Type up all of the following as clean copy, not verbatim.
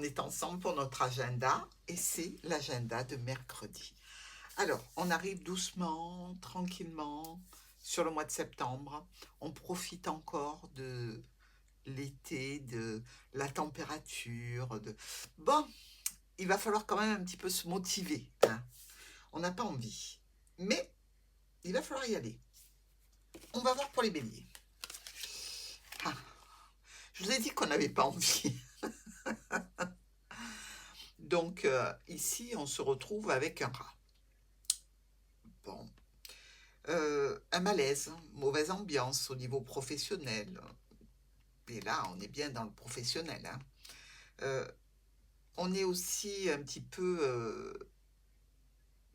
est ensemble pour notre agenda et c'est l'agenda de mercredi. Alors, on arrive doucement, tranquillement sur le mois de septembre. On profite encore de l'été, de la température. Bon, il va falloir quand même un petit peu se motiver, hein. On n'a pas envie, mais il va falloir y aller. On va voir pour les béliers. Ah, je vous ai dit qu'on n'avait pas envie. Donc ici, on se retrouve avec un rat. Bon, un malaise, mauvaise ambiance au niveau professionnel. Et là, on est bien dans le professionnel, hein. Euh, on est aussi un petit peu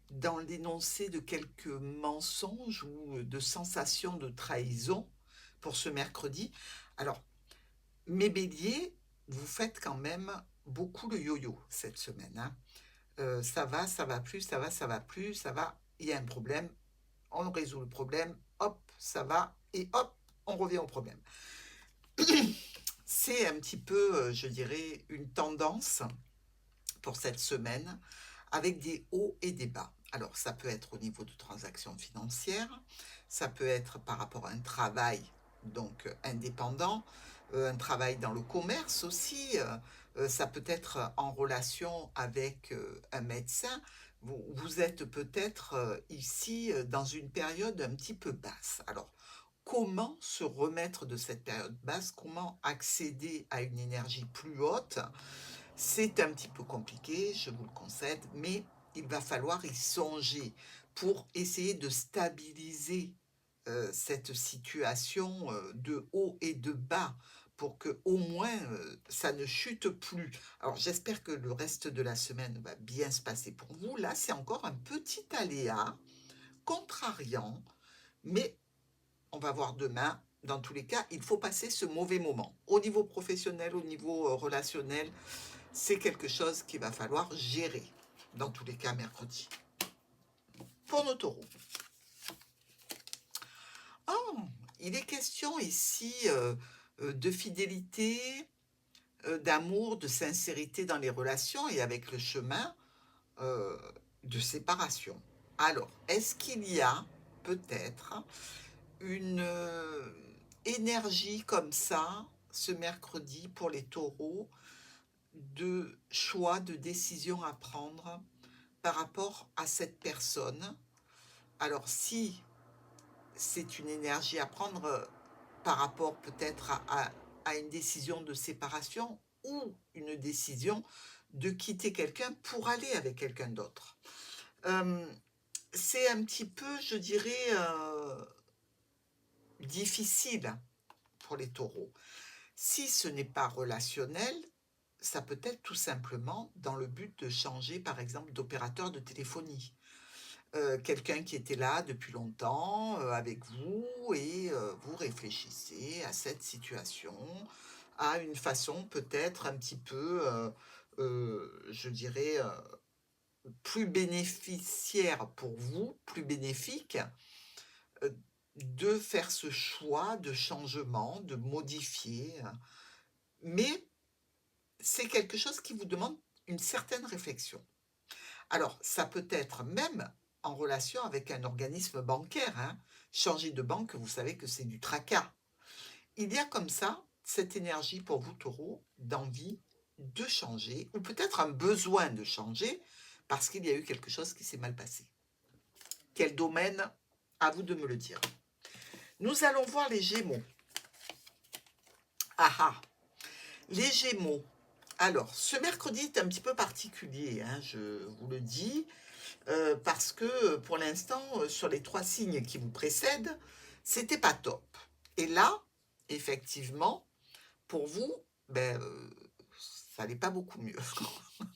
dans l'énoncé de quelques mensonges ou de sensations de trahison pour ce mercredi. Alors, mes béliers, vous faites quand même beaucoup le yo-yo cette semaine, hein. Ça va plus, ça va plus, ça va, il y a un problème, on résout le problème, hop, ça va, et hop, on revient au problème. C'est un petit peu, je dirais, une tendance pour cette semaine, avec des hauts et des bas. Alors, ça peut être au niveau de transactions financières, ça peut être par rapport à un travail, donc indépendant, un travail dans le commerce aussi, ça peut être en relation avec un médecin. Vous êtes peut-être ici dans une période un petit peu basse. Alors, comment se remettre de cette période basse? Comment accéder à une énergie plus haute? C'est un petit peu compliqué, je vous le concède, mais il va falloir y songer pour essayer de stabiliser cette situation de haut et de bas pour que au moins ça ne chute plus. Alors j'espère que le reste de la semaine va bien se passer pour vous. Là, c'est encore un petit aléa contrariant, mais on va voir demain. Dans tous les cas, il faut passer ce mauvais moment. Au niveau professionnel, au niveau relationnel, c'est quelque chose qu'il va falloir gérer, dans tous les cas mercredi. Pour nos taureaux. Oh, il est question ici de fidélité, d'amour, de sincérité dans les relations et avec le chemin euh, de séparation. Alors, est-ce qu'il y a peut-être une énergie comme ça ce mercredi pour les taureaux de choix, de décision à prendre par rapport à cette personne? Alors, si c'est une énergie à prendre par rapport peut-être à une décision de séparation ou une décision de quitter quelqu'un pour aller avec quelqu'un d'autre. Euh, c'est un petit peu, je dirais, difficile pour les taureaux. Si ce n'est pas relationnel, ça peut être tout simplement dans le but de changer, par exemple, d'opérateur de téléphonie. Quelqu'un qui était là depuis longtemps avec vous et vous réfléchissez à cette situation, à une façon peut-être un petit peu, je dirais, plus bénéficiaire pour vous, plus bénéfique, euh, de faire ce choix de changement, de modifier. Mais c'est quelque chose qui vous demande une certaine réflexion. Alors, ça peut être même en relation avec un organisme bancaire, hein. Changer de banque, vous savez que c'est du tracas. Il y a comme ça cette énergie pour vous, taureaux, d'envie de changer, ou peut-être un besoin de changer, parce qu'il y a eu quelque chose qui s'est mal passé. Quel domaine? À vous de me le dire. Nous allons voir les Gémeaux. Ah ah, les Gémeaux. Alors, ce mercredi est un petit peu particulier, hein, je vous le dis. Parce que pour l'instant, sur les 3 signes qui vous précèdent, c'était pas top. Et là, effectivement, pour vous, ben, ça n'allait pas beaucoup mieux.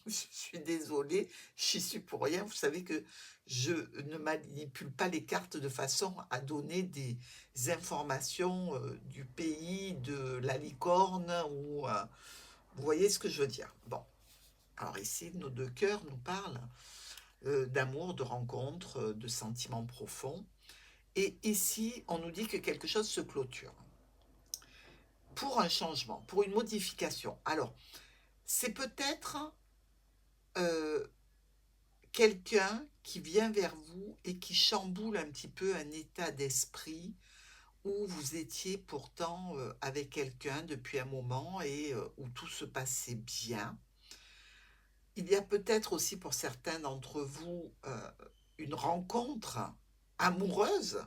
Je suis désolée, j'y suis pour rien. Vous savez que je ne manipule pas les cartes de façon à donner des informations du pays de la licorne ou vous voyez ce que je veux dire. Bon, alors ici, nos 2 cœurs nous parlent d'amour, de rencontres, de sentiments profonds. Et ici, on nous dit que quelque chose se clôture. Pour un changement, pour une modification. Alors, C'est peut-être quelqu'un qui vient vers vous et qui chamboule un petit peu un état d'esprit où vous étiez pourtant avec quelqu'un depuis un moment et où tout se passait bien. Il y a peut-être aussi pour certains d'entre vous une rencontre amoureuse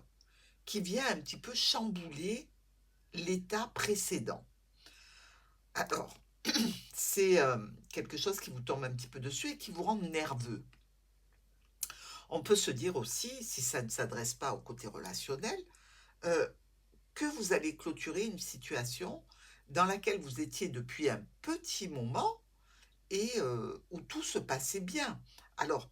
qui vient un petit peu chambouler l'état précédent. Alors, c'est quelque chose qui vous tombe un petit peu dessus et qui vous rend nerveux. On peut se dire aussi, si ça ne s'adresse pas au côté relationnel, euh, que vous allez clôturer une situation dans laquelle vous étiez depuis un petit moment et où tout se passait bien. Alors,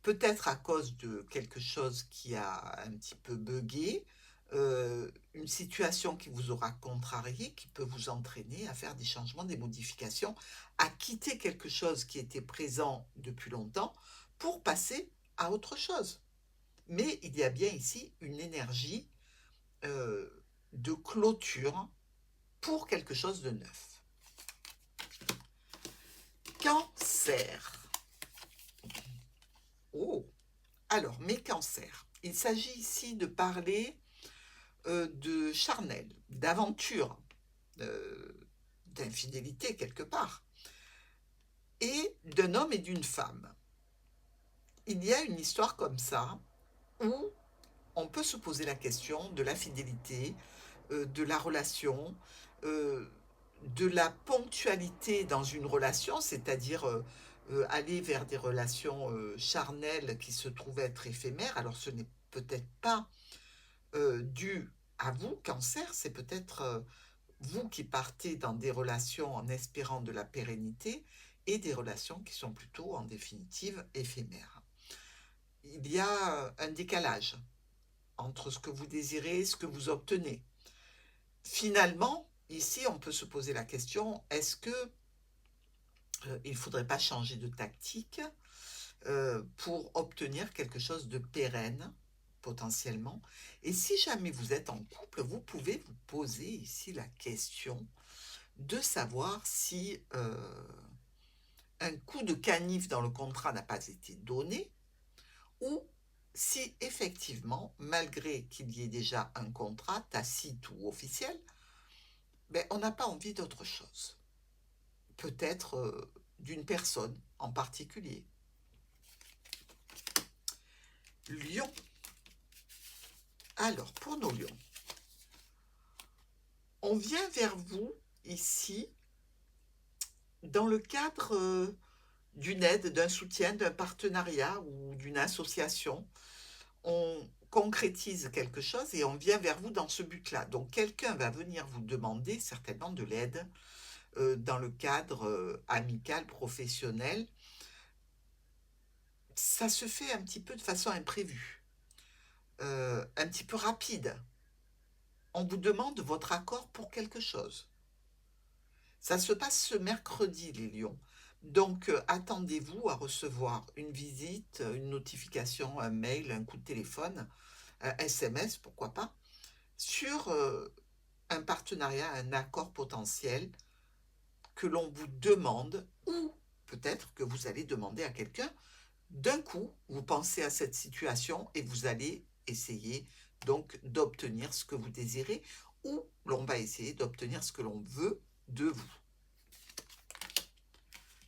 peut-être à cause de quelque chose qui a un petit peu buggé, une situation qui vous aura contrarié, qui peut vous entraîner à faire des changements, des modifications, à quitter quelque chose qui était présent depuis longtemps pour passer à autre chose. Mais il y a bien ici une énergie euh, de clôture pour quelque chose de neuf. Cancer. Oh, alors, mes cancers. Il s'agit ici de parler de charnel, d'aventure, euh, d'infidélité quelque part, et d'un homme et d'une femme. Il y a une histoire comme ça où on peut se poser la question de la fidélité, de la relation, euh, de la ponctualité dans une relation, c'est-à-dire aller vers des relations charnelles qui se trouvent être éphémères. Alors ce n'est peut-être pas dû à vous, cancer, c'est peut-être vous qui partez dans des relations en espérant de la pérennité et des relations qui sont plutôt en définitive éphémères. Il y a un décalage entre ce que vous désirez et ce que vous obtenez. Finalement, ici, on peut se poser la question, est-ce que il ne faudrait pas changer de tactique pour obtenir quelque chose de pérenne, potentiellement. Et si jamais vous êtes en couple, vous pouvez vous poser ici la question de savoir si un coup de canif dans le contrat n'a pas été donné ou si effectivement, malgré qu'il y ait déjà un contrat tacite ou officiel, ben, on n'a pas envie d'autre chose. Peut-être d'une personne en particulier. Lion. Alors, pour nos lions, on vient vers vous ici dans le cadre d'une aide, d'un soutien, d'un partenariat ou d'une association. On concrétise quelque chose et on vient vers vous dans ce but-là. Donc quelqu'un va venir vous demander certainement de l'aide dans le cadre amical, professionnel. Ça se fait un petit peu de façon imprévue, un petit peu rapide. On vous demande votre accord pour quelque chose. Ça se passe ce mercredi, les lions. Donc, attendez-vous à recevoir une visite, une notification, un mail, un coup de téléphone, un SMS, pourquoi pas, sur un partenariat, un accord potentiel que l'on vous demande, ou peut-être que vous allez demander à quelqu'un. D'un coup, vous pensez à cette situation et vous allez essayer donc d'obtenir ce que vous désirez, ou l'on va essayer d'obtenir ce que l'on veut de vous.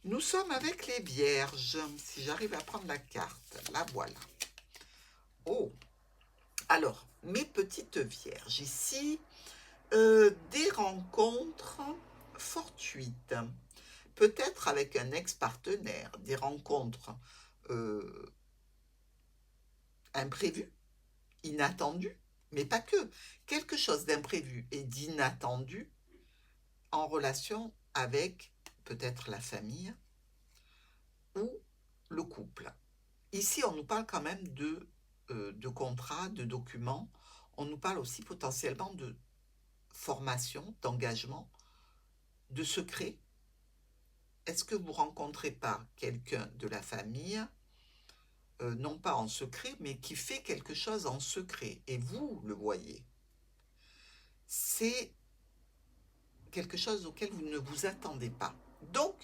Nous sommes avec les vierges. Si j'arrive à prendre la carte, la voilà. Oh, alors, mes petites vierges, ici, des rencontres fortuites. Peut-être avec un ex-partenaire, des rencontres euh, imprévues, inattendues, mais pas que. Quelque chose d'imprévu et d'inattendu en relation avec peut-être la famille ou le couple. Ici, on nous parle quand même de contrats, de documents. On nous parle aussi potentiellement de formation, d'engagement, de secret. Est-ce que vous rencontrez pas quelqu'un de la famille, non pas en secret, mais qui fait quelque chose en secret, et vous le voyez? C'est quelque chose auquel vous ne vous attendez pas. Donc,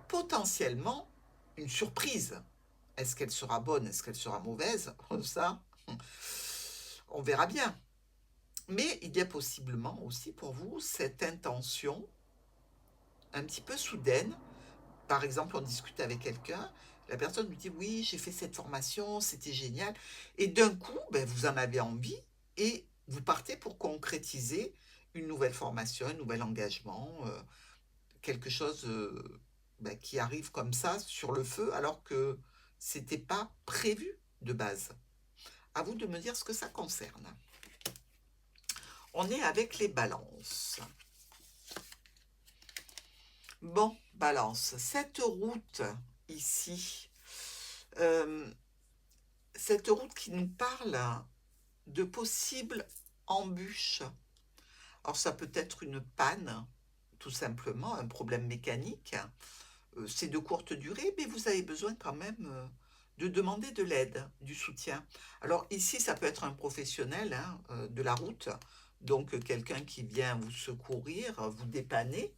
potentiellement, une surprise. Est-ce qu'elle sera bonne? Est-ce qu'elle sera mauvaise? Ça, on verra bien. Mais il y a possiblement aussi pour vous cette intention un petit peu soudaine. Par exemple, on discute avec quelqu'un, la personne me dit oui, j'ai fait cette formation, c'était génial. Et d'un coup, ben, vous en avez envie et vous partez pour concrétiser une nouvelle formation, un nouvel engagement, quelque chose ben, qui arrive comme ça sur le feu alors que c'était pas prévu de base. À vous de me dire ce que ça concerne. On est avec les balances. Bon, balance, cette route ici, euh, cette route qui nous parle de possibles embûches. Alors ça peut être une panne, tout simplement, un problème mécanique. C'est de courte durée, mais vous avez besoin quand même de demander de l'aide, du soutien. Alors ici, ça peut être un professionnel hein, de la route, donc quelqu'un qui vient vous secourir, vous dépanner.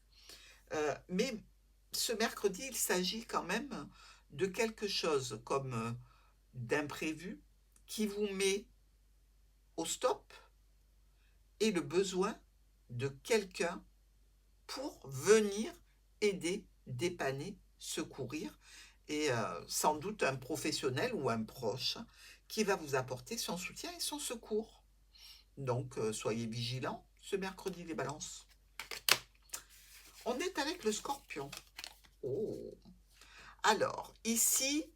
Mais ce mercredi, il s'agit quand même de quelque chose comme d'imprévu qui vous met au stop et le besoin de quelqu'un pour venir aider, dépanner, secourir et sans doute un professionnel ou un proche qui va vous apporter son soutien et son secours. Donc soyez vigilants ce mercredi les balances. On est avec le scorpion. Oh. Alors ici,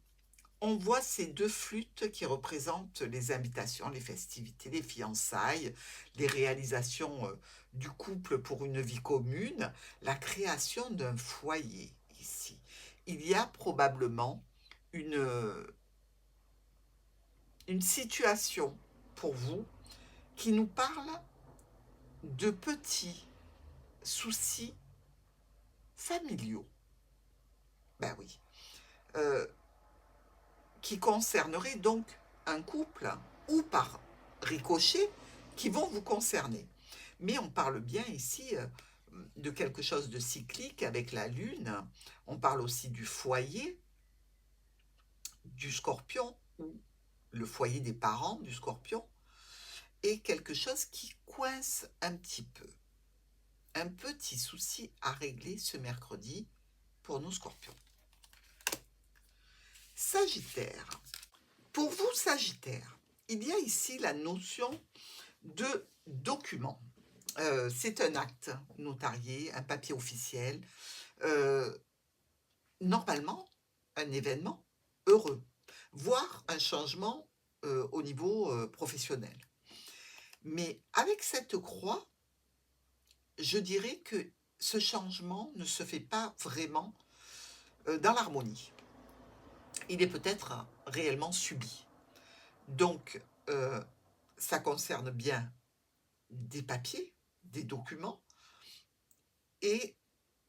on voit ces deux flûtes qui représentent les invitations, les festivités, les fiançailles, les réalisations du couple pour une vie commune, la création d'un foyer ici. Il y a probablement une, une situation pour vous qui nous parle de petits soucis familiaux. Ben oui. Euh, qui concerneraient donc un couple ou par ricochet qui vont vous concerner. Mais on parle bien ici de quelque chose de cyclique avec la Lune. On parle aussi du foyer du Scorpion ou le foyer des parents du Scorpion et quelque chose qui coince un petit peu. Un petit souci à régler ce mercredi pour nos Scorpions. Sagittaire. Pour vous, Sagittaire, il y a ici la notion de document. C'est un acte notarié, un papier officiel, euh, normalement un événement heureux, voire un changement au niveau professionnel. Mais avec cette croix, je dirais que ce changement ne se fait pas vraiment dans l'harmonie. Il est peut-être réellement subi. Donc, ça concerne bien des papiers, des documents et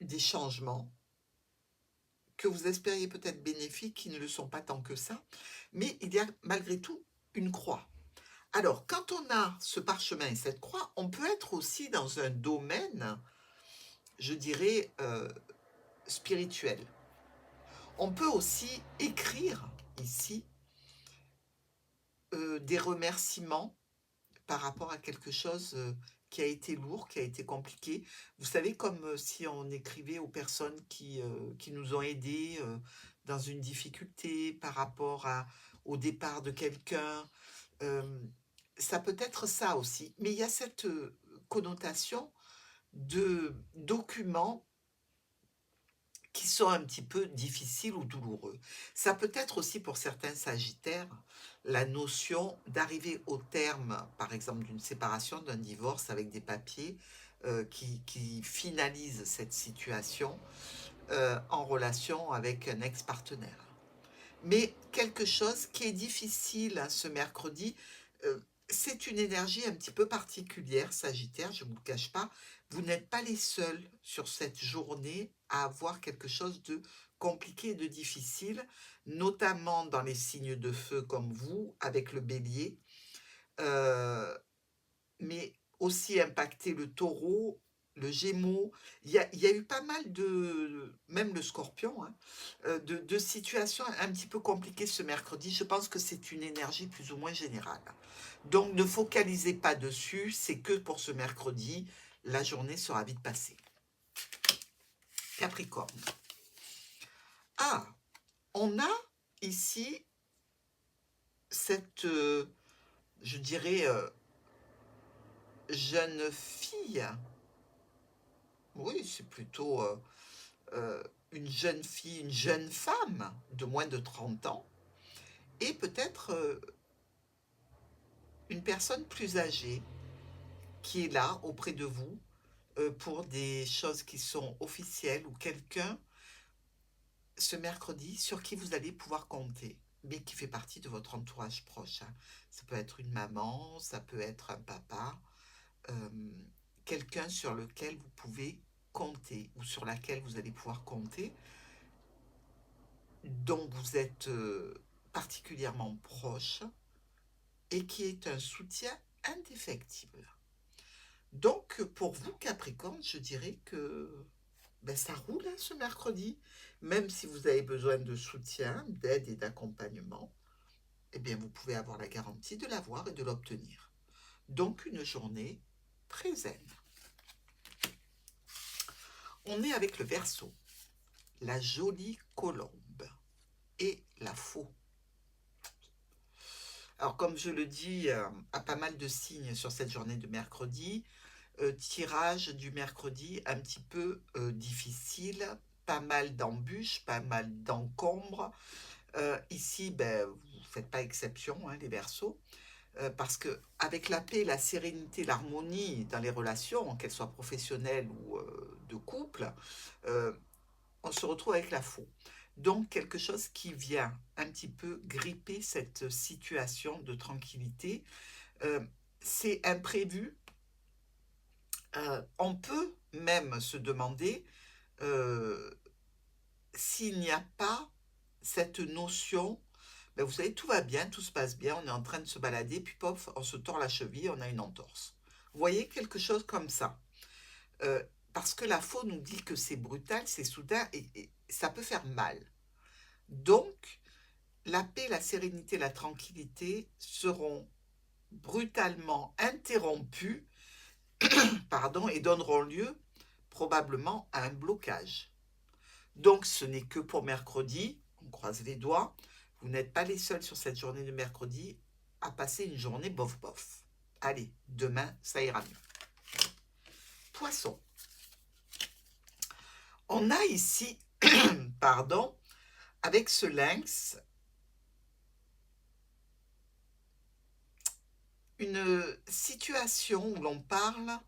des changements que vous espériez peut-être bénéfiques, qui ne le sont pas tant que ça, mais il y a malgré tout une croix. Alors, quand on a ce parchemin et cette croix, on peut être aussi dans un domaine, je dirais, spirituel. On peut aussi écrire ici des remerciements par rapport à quelque chose qui a été lourd, qui a été compliqué. Vous savez, comme si on écrivait aux personnes qui nous ont aidés dans une difficulté par rapport au départ de quelqu'un. Euh, Ça peut être ça aussi. Mais il y a cette connotation de documents qui sont un petit peu difficiles ou douloureux. Ça peut être aussi pour certains sagittaires la notion d'arriver au terme, par exemple, d'une séparation, d'un divorce avec des papiers qui finalisent cette situation en relation avec un ex-partenaire. Mais quelque chose qui est difficile hein, ce mercredi, euh, c'est une énergie un petit peu particulière, Sagittaire, je ne vous le cache pas. Vous n'êtes pas les seuls sur cette journée à avoir quelque chose de compliqué et de difficile, notamment dans les signes de feu comme vous, avec le bélier, euh, mais aussi impacter le taureau le Gémeaux. Il y a eu pas mal de, même le Scorpion, hein, de situations un petit peu compliquées ce mercredi. Je pense que c'est une énergie plus ou moins générale. Donc ne focalisez pas dessus, c'est que pour ce mercredi, la journée sera vite passée. Capricorne. Ah, on a ici cette, je dirais, jeune fille. Oui, c'est plutôt une jeune fille, une jeune femme de moins de 30 ans, et peut-être une personne plus âgée qui est là auprès de vous pour des choses qui sont officielles, ou quelqu'un ce mercredi sur qui vous allez pouvoir compter, mais qui fait partie de votre entourage proche, hein. Ça peut être une maman, ça peut être un papa, euh, quelqu'un sur lequel vous pouvez compter, ou sur laquelle vous allez pouvoir compter, dont vous êtes particulièrement proche, et qui est un soutien indéfectible. Donc, pour vous, Capricorne, je dirais que ben, ça roule, hein, ce mercredi. Même si vous avez besoin de soutien, d'aide et d'accompagnement, eh bien, vous pouvez avoir la garantie de l'avoir et de l'obtenir. Donc, une journée très zen. On est avec le Verseau, la jolie colombe et la faux. Alors, comme je le dis à pas mal de signes sur cette journée de mercredi, tirage du mercredi un petit peu difficile, pas mal d'embûches, pas mal d'encombres. Ici, ben, vous ne faites pas exception, hein, les Verseaux, parce que avec la paix, la sérénité, l'harmonie dans les relations, qu'elles soient professionnelles ou de couple, euh, on se retrouve avec la faux. Donc quelque chose qui vient un petit peu gripper cette situation de tranquillité. Euh, c'est imprévu. On peut même se demander euh, s'il n'y a pas cette notion, ben vous savez, tout va bien, tout se passe bien, on est en train de se balader, puis pof, on se tord la cheville, on a une entorse. Vous voyez, quelque chose comme ça. Euh, Parce que la faux nous dit que c'est brutal, c'est soudain, et ça peut faire mal. Donc, la paix, la sérénité, la tranquillité seront brutalement interrompues, pardon, et donneront lieu probablement à un blocage. Donc ce n'est que pour mercredi, on croise les doigts, vous n'êtes pas les seuls sur cette journée de mercredi à passer une journée bof-bof. Allez, demain, ça ira mieux. Poisson. On a ici, pardon, avec ce lynx, une situation où l'on parle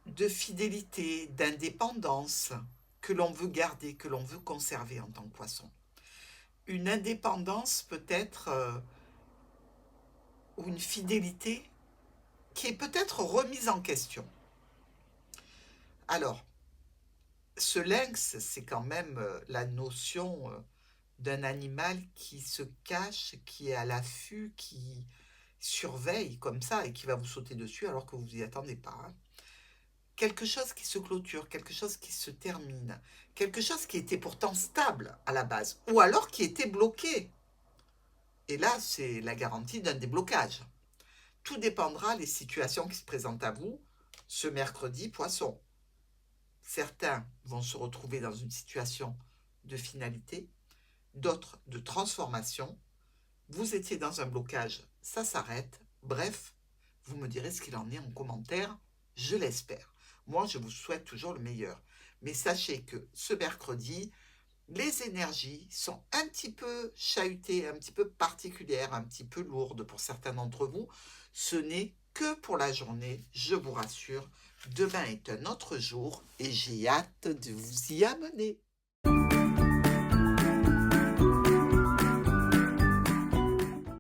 de fidélité, d'indépendance, que l'on veut garder, que l'on veut conserver en tant que poisson. Une indépendance peut-être, ou une fidélité qui est peut-être remise en question. Alors, ce lynx, c'est quand même la notion d'un animal qui se cache, qui est à l'affût, qui surveille comme ça et qui va vous sauter dessus alors que vous n'y attendez pas, hein. Quelque chose qui se clôture, quelque chose qui se termine, quelque chose qui était pourtant stable à la base, ou alors qui était bloqué. Et là, c'est la garantie d'un déblocage. Tout dépendra des situations qui se présentent à vous ce mercredi, poisson. Certains vont se retrouver dans une situation de finalité, d'autres de transformation. Vous étiez dans un blocage, ça s'arrête. Bref, vous me direz ce qu'il en est en commentaire, je l'espère. Moi, je vous souhaite toujours le meilleur. Mais sachez que ce mercredi, les énergies sont un petit peu chahutées, un petit peu particulières, un petit peu lourdes pour certains d'entre vous. Ce n'est que pour la journée, je vous rassure. Demain est un autre jour et j'ai hâte de vous y amener.